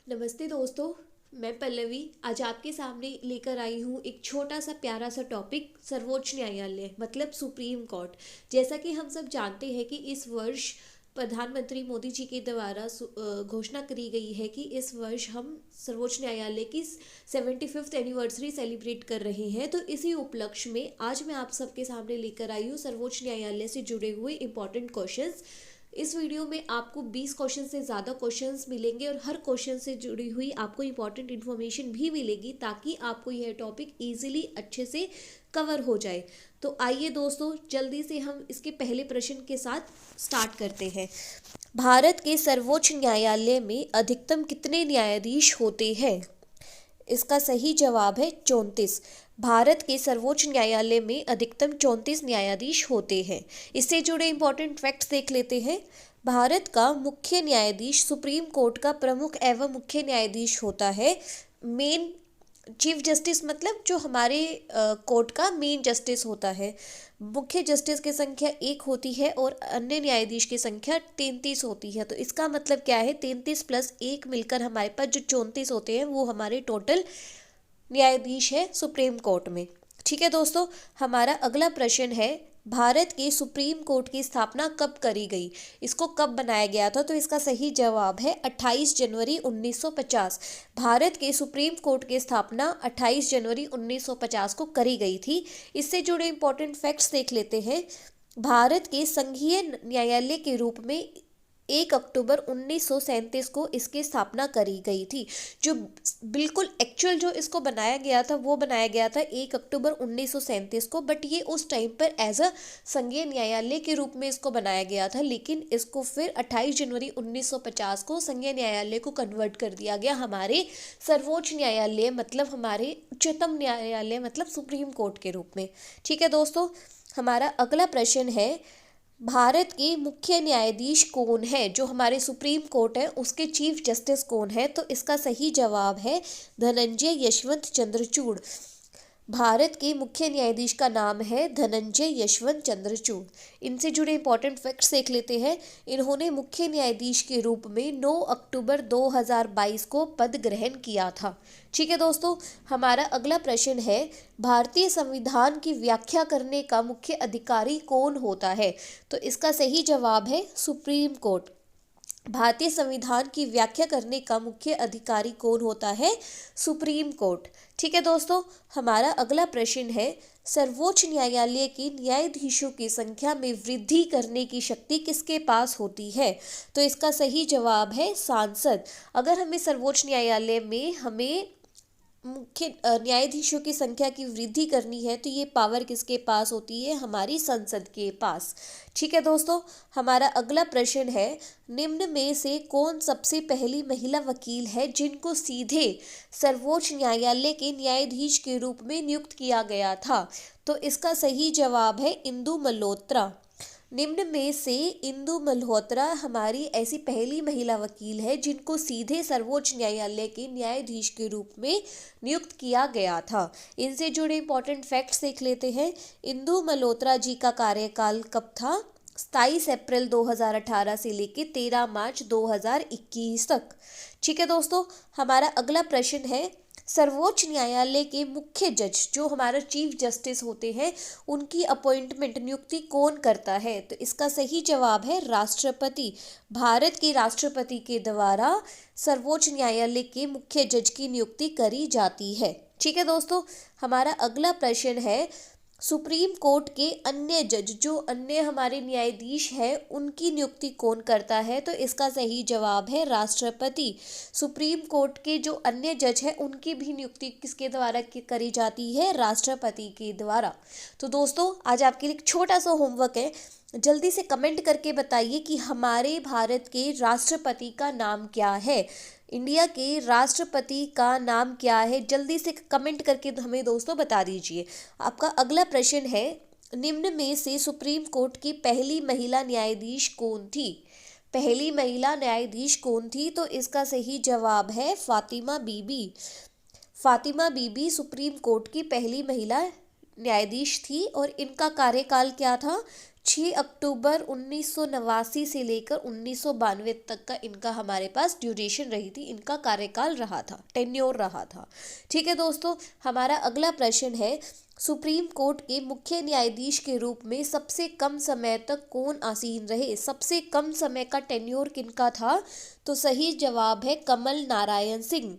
नमस्ते दोस्तों। मैं पल्लवी आज आपके सामने लेकर आई हूँ एक छोटा सा प्यारा सा टॉपिक, सर्वोच्च न्यायालय मतलब सुप्रीम कोर्ट। जैसा कि हम सब जानते हैं कि इस वर्ष प्रधानमंत्री मोदी जी के द्वारा घोषणा करी गई है कि इस वर्ष हम सर्वोच्च न्यायालय की 75th एनिवर्सरी सेलिब्रेट कर रहे हैं। तो इसी उपलक्ष्य में आज मैं आप सबके सामने लेकर आई हूँ सर्वोच्च न्यायालय से जुड़े हुए इंपॉर्टेंट क्वेश्चंस। इस वीडियो में आपको 20 क्वेश्चन से ज़्यादा क्वेश्चंस मिलेंगे और हर क्वेश्चन से जुड़ी हुई आपको इंपॉर्टेंट इन्फॉर्मेशन भी मिलेगी ताकि आपको यह टॉपिक इजीली अच्छे से कवर हो जाए। तो आइए दोस्तों, जल्दी से हम इसके पहले प्रश्न के साथ स्टार्ट करते हैं। भारत के सर्वोच्च न्यायालय में अधिकतम कितने न्यायाधीश होते हैं? इसका सही जवाब है 34। भारत के सर्वोच्च न्यायालय में अधिकतम 34 न्यायाधीश होते हैं। इससे जुड़े इंपॉर्टेंट फैक्ट्स देख लेते हैं। भारत का मुख्य न्यायाधीश सुप्रीम कोर्ट का प्रमुख एवं मुख्य न्यायाधीश होता है। मेन चीफ जस्टिस मतलब जो हमारे कोर्ट का मेन जस्टिस होता है। मुख्य जस्टिस की संख्या 1 होती है और अन्य न्यायाधीश की संख्या 33 होती है। तो इसका मतलब क्या है, 33 + 1 मिलकर हमारे पास जो 34 होते हैं वो हमारे टोटल न्यायाधीश है सुप्रीम कोर्ट में। ठीक है दोस्तों, हमारा अगला प्रश्न है, भारत के सुप्रीम कोर्ट की स्थापना कब करी गई? इसको कब बनाया गया था? तो इसका सही जवाब है 28 जनवरी 1950। भारत के सुप्रीम कोर्ट की स्थापना 28 जनवरी 1950 को करी गई थी। इससे जुड़े इंपॉर्टेंट फैक्ट्स देख लेते हैं। भारत के संघीय न्यायालय के रूप में 1 अक्टूबर 1937 को इसकी स्थापना करी गई थी। जो बिल्कुल एक्चुअल जो इसको बनाया गया था वो बनाया गया था 1 अक्टूबर 1937 को, बट ये उस टाइम पर एज अ संघीय न्यायालय के रूप में इसको बनाया गया था, लेकिन इसको फिर 28 जनवरी 1950 को संघीय न्यायालय को कन्वर्ट कर दिया गया हमारे सर्वोच्च न्यायालय मतलब हमारे उच्चतम न्यायालय मतलब सुप्रीम कोर्ट के रूप में। ठीक है दोस्तों, हमारा अगला प्रश्न है, भारत के मुख्य न्यायाधीश कौन है? जो हमारे सुप्रीम कोर्ट है उसके चीफ जस्टिस कौन है? तो इसका सही जवाब है धनंजय यशवंत चंद्रचूड़। भारत के मुख्य न्यायाधीश का नाम है धनंजय यशवंत चंद्रचूड़। इनसे जुड़े इंपॉर्टेंट फैक्ट्स देख लेते हैं। इन्होंने मुख्य न्यायाधीश के रूप में 9 अक्टूबर 2022 को पद ग्रहण किया था। ठीक है दोस्तों, हमारा अगला प्रश्न है, भारतीय संविधान की व्याख्या करने का मुख्य अधिकारी कौन होता है? तो इसका सही जवाब है सुप्रीम कोर्ट। भारतीय संविधान की व्याख्या करने का मुख्य अधिकारी कौन होता है? Supreme court. ठीक है दोस्तों, हमारा अगला प्रश्न है, सर्वोच्च न्यायालय की न्यायाधीशों की संख्या में वृद्धि करने की शक्ति किसके पास होती है? तो इसका सही जवाब है सांसद। अगर हमें सर्वोच्च न्यायालय में हमें मुख्य न्यायाधीशों की संख्या की वृद्धि करनी है तो ये पावर किसके पास होती है? हमारी संसद के पास। ठीक है दोस्तों, हमारा अगला प्रश्न है, निम्न में से कौन सबसे पहली महिला वकील है जिनको सीधे सर्वोच्च न्यायालय के न्यायाधीश के रूप में नियुक्त किया गया था? तो इसका सही जवाब है इंदु मल्होत्रा। निम्न में से इंदु मल्होत्रा हमारी ऐसी पहली महिला वकील है जिनको सीधे सर्वोच्च न्यायालय के न्यायाधीश के रूप में नियुक्त किया गया था। इनसे जुड़े इंपॉर्टेंट फैक्ट्स देख लेते हैं। इंदु मल्होत्रा जी का कार्यकाल कब था? 27 अप्रैल 2018 से लेकर 13 मार्च 2021 तक। ठीक है दोस्तों, हमारा अगला प्रश्न है, सर्वोच्च न्यायालय के मुख्य जज जो हमारा चीफ जस्टिस होते हैं उनकी अपॉइंटमेंट नियुक्ति कौन करता है? तो इसका सही जवाब है राष्ट्रपति। भारत के राष्ट्रपति के द्वारा सर्वोच्च न्यायालय के मुख्य जज की नियुक्ति करी जाती है। ठीक है दोस्तों, हमारा अगला प्रश्न है, सुप्रीम कोर्ट के अन्य जज जो अन्य हमारे न्यायाधीश हैं उनकी नियुक्ति कौन करता है? तो इसका सही जवाब है राष्ट्रपति। सुप्रीम कोर्ट के जो अन्य जज हैं उनकी भी नियुक्ति किसके द्वारा करी जाती है? राष्ट्रपति के द्वारा। तो दोस्तों, आज आपके लिए एक छोटा सा होमवर्क है, जल्दी से कमेंट करके बताइए कि हमारे भारत के राष्ट्रपति का नाम क्या है। इंडिया के राष्ट्रपति का नाम क्या है? जल्दी से कमेंट करके हमें दोस्तों बता दीजिए। आपका अगला प्रश्न है, निम्न में से सुप्रीम कोर्ट की पहली महिला न्यायाधीश कौन थी? पहली महिला न्यायाधीश कौन थी? तो इसका सही जवाब है फातिमा बीबी। फातिमा बीबी सुप्रीम कोर्ट की पहली महिला न्यायाधीश थी और इनका कार्यकाल क्या था, 6 अक्टूबर 1989 से लेकर 1992 तक का इनका हमारे पास ड्यूरेशन रही थी, इनका कार्यकाल रहा था, टेन्योर रहा था। ठीक है दोस्तों, हमारा अगला प्रश्न है, सुप्रीम कोर्ट के मुख्य न्यायाधीश के रूप में सबसे कम समय तक कौन आसीन रहे? सबसे कम समय का टेन्योर किनका था? तो सही जवाब है कमल नारायण सिंह।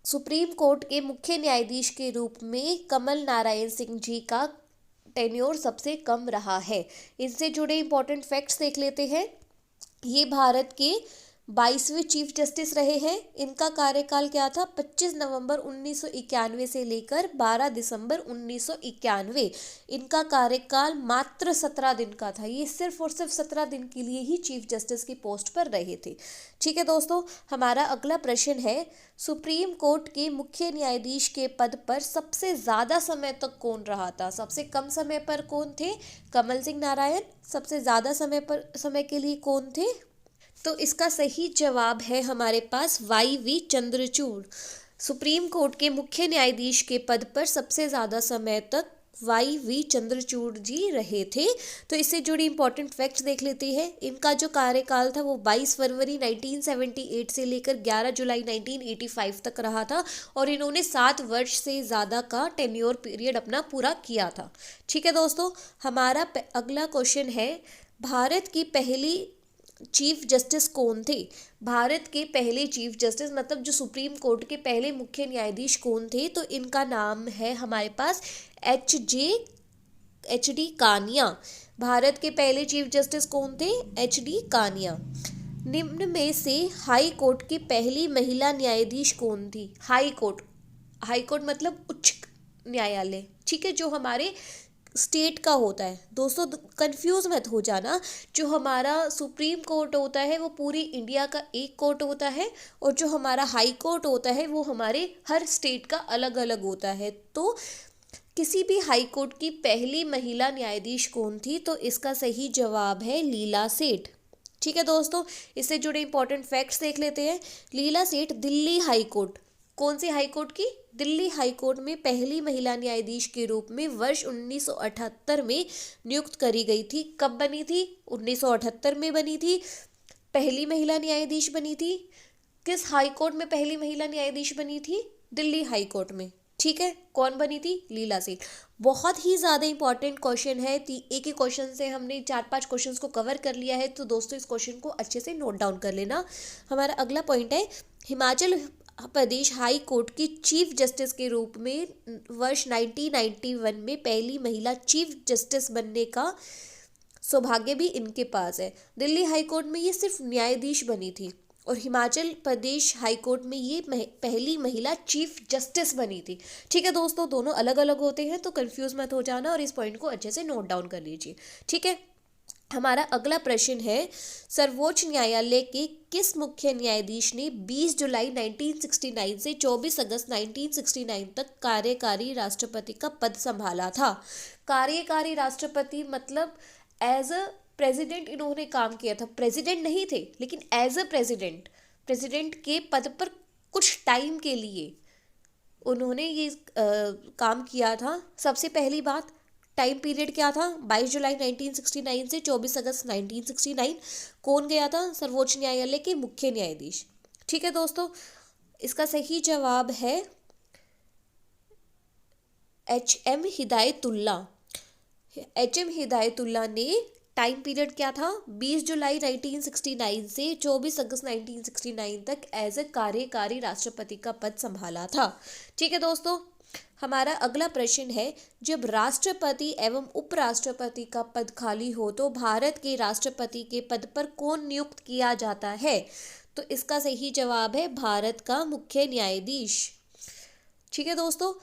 सुप्रीम कोर्ट के मुख्य न्यायाधीश के रूप में कमल नारायण सिंह जी का टेन्योर सबसे कम रहा है। इनसे जुड़े इंपॉर्टेंट फैक्ट्स देख लेते हैं। ये भारत के 22वें चीफ जस्टिस रहे हैं। इनका कार्यकाल क्या था, 25 नवंबर 1991 से लेकर 12 दिसंबर 1991। इनका कार्यकाल मात्र 17 दिन का था। ये सिर्फ और सिर्फ 17 दिन के लिए ही चीफ जस्टिस की पोस्ट पर रहे थे। ठीक है दोस्तों, हमारा अगला प्रश्न है, सुप्रीम कोर्ट के मुख्य न्यायाधीश के पद पर सबसे ज़्यादा समय तक कौन रहा था? सबसे कम समय पर कौन थे? कमल सिंह नारायण। सबसे ज़्यादा समय के लिए कौन थे? तो इसका सही जवाब है हमारे पास वाई.वी. चंद्रचूड़। सुप्रीम कोर्ट के मुख्य न्यायाधीश के पद पर सबसे ज़्यादा समय तक वाई.वी. चंद्रचूड़ जी रहे थे। तो इससे जुड़ी इंपॉर्टेंट फैक्ट्स देख लेते हैं। इनका जो कार्यकाल था वो 22 फरवरी 1978 से लेकर 11 जुलाई 1985 तक रहा था और इन्होंने 7 वर्ष से ज़्यादा का टेन्योर पीरियड अपना पूरा किया था। ठीक है दोस्तों, हमारा अगला क्वेश्चन है, भारत की पहली चीफ जस्टिस कौन थे? भारत के पहले चीफ जस्टिस मतलब जो सुप्रीम कोर्ट के पहले मुख्य न्यायाधीश कौन थे? तो इनका नाम है हमारे पास एच डी कानिया। भारत के पहले चीफ जस्टिस कौन थे? एच.डी. कानिया। निम्न में से हाई कोर्ट की पहली महिला न्यायाधीश कौन थी? हाई कोर्ट मतलब उच्च न्यायालय, ठीक है, जो हमारे स्टेट का होता है। दोस्तों कंफ्यूज मत हो जाना, जो हमारा सुप्रीम कोर्ट होता है वो पूरी इंडिया का एक कोर्ट होता है और जो हमारा हाई कोर्ट होता है वो हमारे हर स्टेट का अलग अलग होता है। तो किसी भी हाई कोर्ट की पहली महिला न्यायाधीश कौन थी? तो इसका सही जवाब है लीला सेठ। ठीक है दोस्तों, इससे जुड़े इंपॉर्टेंट फैक्ट्स देख लेते हैं। लीला सेठ दिल्ली हाई कोर्ट, कौन सी हाई कोर्ट की? दिल्ली हाई कोर्ट में पहली महिला न्यायाधीश के रूप में वर्ष 1978 में नियुक्त करी गई थी। कब बनी थी? 1978 में बनी थी, पहली महिला न्यायाधीश बनी थी। किस हाई कोर्ट में पहली महिला न्यायाधीश बनी थी? दिल्ली हाई कोर्ट में। ठीक है, कौन बनी थी? लीला सेठ। बहुत ही ज़्यादा इंपॉर्टेंट क्वेश्चन है। एक ही क्वेश्चन से हमने 4-5 क्वेश्चंस को कवर कर लिया है, तो दोस्तों इस क्वेश्चन को अच्छे से नोट डाउन कर लेना। हमारा अगला पॉइंट है, हिमाचल प्रदेश हाई कोर्ट की चीफ जस्टिस के रूप में वर्ष 1991 में पहली महिला चीफ जस्टिस बनने का सौभाग्य भी इनके पास है। दिल्ली हाई कोर्ट में ये सिर्फ न्यायाधीश बनी थी और हिमाचल प्रदेश हाई कोर्ट में ये पहली महिला चीफ जस्टिस बनी थी। ठीक है दोस्तों, दोनों अलग अलग होते हैं, तो कंफ्यूज मत हो जाना और इस पॉइंट को अच्छे से नोट डाउन कर लीजिए। ठीक है, हमारा अगला प्रश्न है, सर्वोच्च न्यायालय के किस मुख्य न्यायाधीश ने 20 जुलाई 1969 से 24 अगस्त 1969 तक कार्यकारी राष्ट्रपति का पद संभाला था? कार्यकारी राष्ट्रपति मतलब एज अ प्रेसिडेंट इन्होंने काम किया था। प्रेसिडेंट नहीं थे, लेकिन एज अ प्रेसिडेंट के पद पर कुछ टाइम के लिए उन्होंने ये काम किया था। सबसे पहली बात, टाइम पीरियड क्या था? 22 जुलाई 1969 से 24 अगस्त 1969। कौन गया था? सर्वोच्च न्यायालय के मुख्य न्यायाधीश। ठीक है दोस्तों, इसका सही जवाब है एच.एम. हिदायतुल्ला। एच.एम. हिदायतुल्ला ने टाइम पीरियड क्या था? 20 जुलाई 1969 से 24 अगस्त 1969 तक एज ए कार्यकारी राष्ट्रपति का पद संभाला था। ठीक है दोस्तों, हमारा अगला प्रश्न है, जब राष्ट्रपति एवं उपराष्ट्रपति का पद खाली हो तो भारत के राष्ट्रपति के पद पर कौन नियुक्त किया जाता है? तो इसका सही जवाब है भारत का मुख्य न्यायाधीश। ठीक है दोस्तों,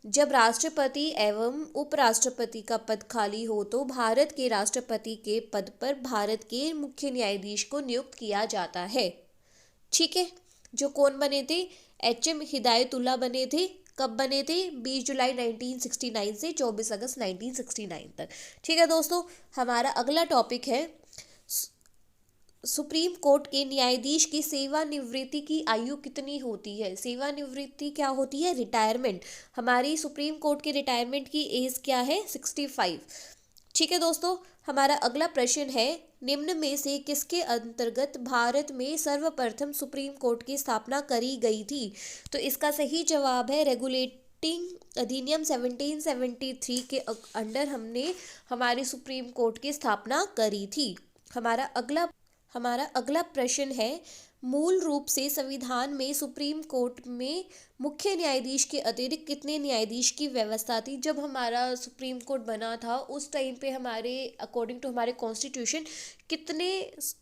जब राष्ट्रपति एवं उपराष्ट्रपति का पद खाली हो तो भारत के राष्ट्रपति के पद पर भारत के मुख्य न्यायाधीश को नियुक्त किया जाता है। ठीक है, जो कौन बने थे? एच.एम. हिदायतुल्ला बने थे। कब बने थे? 20 जुलाई 1969 से 24 अगस्त 1969 तक। ठीक है दोस्तों, हमारा अगला टॉपिक है सुप्रीम कोर्ट के न्यायाधीश की सेवानिवृत्ति की आयु कितनी होती है? सेवानिवृत्ति क्या होती है? रिटायरमेंट। हमारी सुप्रीम कोर्ट के रिटायरमेंट की एज क्या है? 65। ठीक है दोस्तों, हमारा अगला प्रश्न है, निम्न में से किसके अंतर्गत भारत में सर्वप्रथम सुप्रीम कोर्ट की स्थापना करी गई थी? तो इसका सही जवाब है रेगुलेटिंग अधिनियम 1773 के अंडर हमने हमारी सुप्रीम कोर्ट की स्थापना करी थी। हमारा अगला प्रश्न है, मूल रूप से संविधान में सुप्रीम कोर्ट में मुख्य न्यायाधीश के अतिरिक्त कितने न्यायाधीश की व्यवस्था थी? जब हमारा सुप्रीम कोर्ट बना था उस टाइम पे हमारे अकॉर्डिंग टू हमारे कॉन्स्टिट्यूशन कितने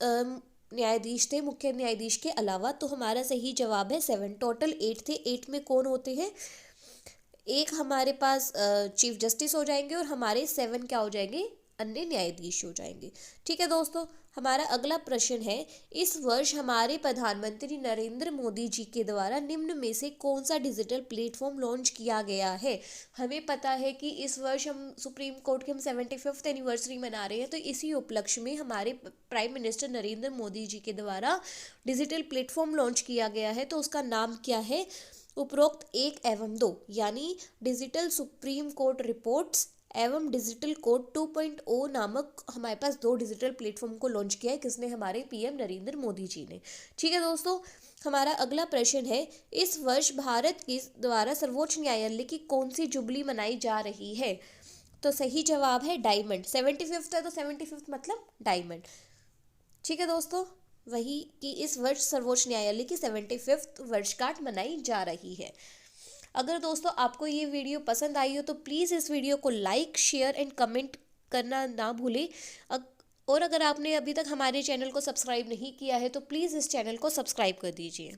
न्यायाधीश थे मुख्य न्यायाधीश के अलावा? तो हमारा सही जवाब है 7। टोटल 8 थे। 8 में कौन होते हैं? एक हमारे पास चीफ जस्टिस हो जाएंगे और हमारे 7 क्या हो जाएंगे? अन्य न्यायाधीश हो जाएंगे। ठीक है दोस्तों, हमारा अगला प्रश्न है, इस वर्ष हमारे प्रधानमंत्री नरेंद्र मोदी जी के द्वारा निम्न में से कौन सा डिजिटल प्लेटफॉर्म लॉन्च किया गया है? हमें पता है कि इस वर्ष हम सुप्रीम कोर्ट की 75th एनिवर्सरी मना रहे हैं, तो इसी उपलक्ष्य में हमारे प्राइम मिनिस्टर नरेंद्र मोदी जी के द्वारा डिजिटल प्लेटफॉर्म लॉन्च किया गया है। तो उसका नाम क्या है? उपरोक्त 1 एवं 2 यानी डिजिटल सुप्रीम कोर्ट रिपोर्ट्स एवं डिजिटल कोर्ट 2.0 नामक हमारे पास 2 डिजिटल प्लेटफॉर्म को लॉन्च किया है। किसने? हमारे पीएम नरेंद्र मोदी जी ने। ठीक है दोस्तों, हमारा अगला प्रश्न है, इस वर्ष भारत के द्वारा सर्वोच्च न्यायालय की कौन सी जुबली मनाई जा रही है? तो सही जवाब है डायमंड। 75th है तो 75th मतलब डायमंड। ठीक है दोस्तों, वही कि इस वर्ष सर्वोच्च न्यायालय की 75th वर्षगांठ मनाई जा रही है। अगर दोस्तों आपको ये वीडियो पसंद आई हो तो प्लीज़ इस वीडियो को लाइक, शेयर एंड कमेंट करना ना भूलें। और अगर आपने अभी तक हमारे चैनल को सब्सक्राइब नहीं किया है तो प्लीज़ इस चैनल को सब्सक्राइब कर दीजिए।